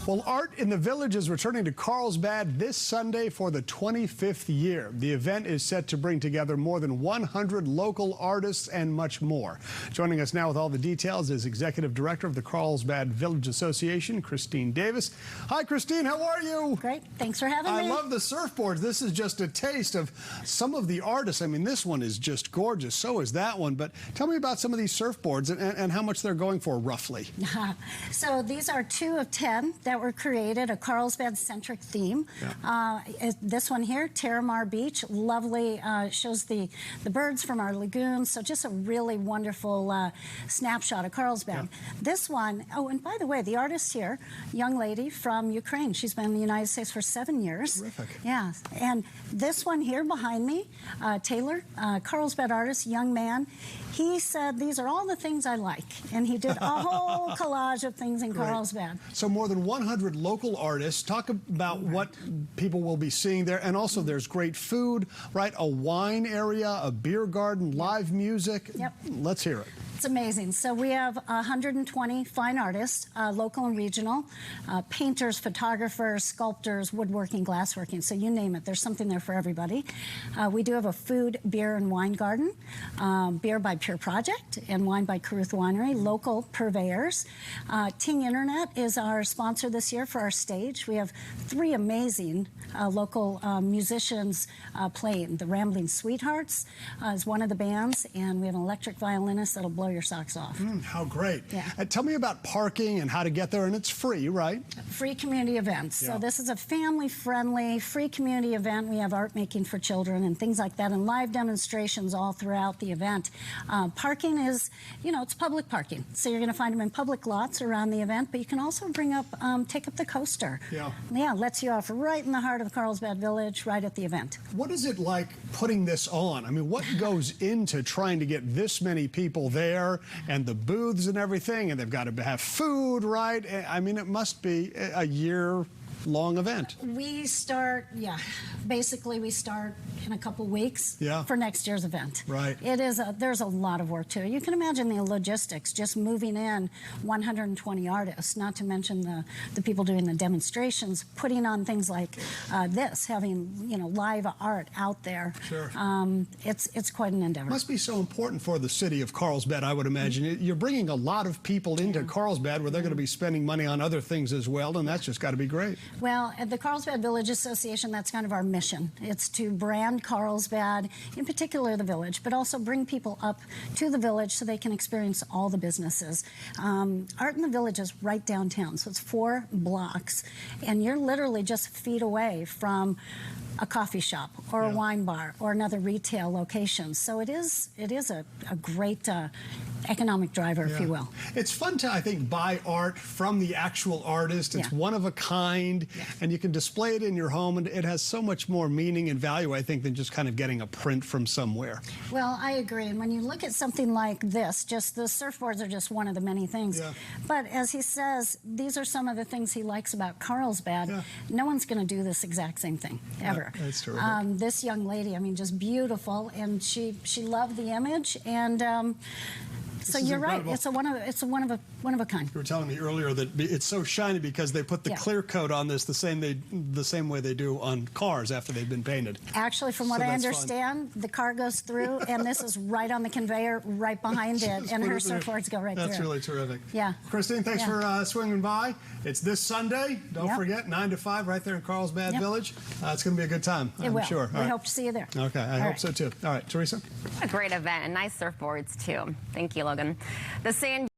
Well, Art in the Village is returning to Carlsbad this Sunday for the 25th year. The event is set to bring together more than 100 local artists and much more. Joining us now with all the details is Executive Director of the Carlsbad Village Association, Christine Davis. Hi, Christine. How are you? Great. Thanks for having me. I love the surfboards. This is just a taste of some of the artists. I mean, this one is just gorgeous. So is that one. But tell me about some of these surfboards and how much they're going for, roughly. So these are 2 of 10 that were created, a Carlsbad-centric theme. Yeah. This one here, Terramar Beach, lovely, shows the birds from our lagoon, so just a really wonderful snapshot of Carlsbad. Yeah. This one, oh, and by the way, the artist here, young lady from Ukraine. She's been in the United States for 7 years. Terrific. Yeah, and this one here behind me, Taylor, Carlsbad artist, young man, he said, these are all the things I like, and he did a whole collage of things in Carlsbad. So more than 100 local artists. Talk about what people will be seeing there, and also there's great food, right? A wine area, a beer garden, live music. Yep. Let's hear it. It's amazing. So we have 120 fine artists, local and regional, painters, photographers, sculptors, woodworking, glassworking, so you name it. There's something there for everybody. We do have a food, beer, and wine garden, beer by Pure Project and wine by Caruth Winery, local purveyors. Ting Internet is our sponsor this year for our stage. We have 3 amazing local musicians playing. The Rambling Sweethearts is one of the bands, and we have an electric violinist that'll blow your socks off. How great. Yeah. Tell me about parking and how to get there, and it's free, right? Free community events. Yeah. So this is a family-friendly, free community event. We have art making for children and things like that, and live demonstrations all throughout the event. Parking is, you know, it's public parking. So you're going to find them in public lots around the event, but you can also take up the coaster. Yeah. Yeah, lets you off right in the heart of Carlsbad Village, right at the event. What is it like putting this on? I mean, what goes into trying to get this many people there and the booths and everything, and they've got to have food, right? I mean, it must be a year-long event. We start, basically we start in a couple weeks for next year's event. Right. There's a lot of work to it. You can imagine the logistics, just moving in 120 artists, not to mention the people doing the demonstrations, putting on things like this, having, you know, live art out there. Sure. It's quite an endeavor. It must be so important for the city of Carlsbad, I would imagine. You're bringing a lot of people into Carlsbad where they're going to be spending money on other things as well, and that's just got to be great. Well, at the Carlsbad Village Association, that's kind of our mission. It's to brand Carlsbad, in particular the village, but also bring people up to the village so they can experience all the businesses. Art in the Village is right downtown, so it's 4 blocks, and you're literally just feet away from a coffee shop or a wine bar or another retail location. So it is a great economic driver, if you will. It's fun to, I think, buy art from the actual artist. It's one of a kind, and you can display it in your home, and it has so much more meaning and value, I think, than just kind of getting a print from somewhere. Well, I agree. And when you look at something like this, just the surfboards are just one of the many things. Yeah. But as he says, these are some of the things he likes about Carlsbad. Yeah. No one's going to do this exact same thing, ever. Yeah, that's terrific. This young lady, I mean, just beautiful, and she loved the image, and so you're right. It's a one of a kind. You were telling me earlier that it's so shiny because they put the clear coat on this the same way they do on cars after they've been painted. Actually, from what I understand, the car goes through, and this is right on the conveyor, right behind it, and her surfboards go right through. That's really terrific. Yeah. Christine, thanks for swinging by. It's this Sunday. Don't forget, 9 to 5, right there in Carlsbad Village. It's going to be a good time. I'm sure. We hope to see you there. Okay, I hope so too. All right, Teresa. A great event and nice surfboards too. Thank you, Logan. The San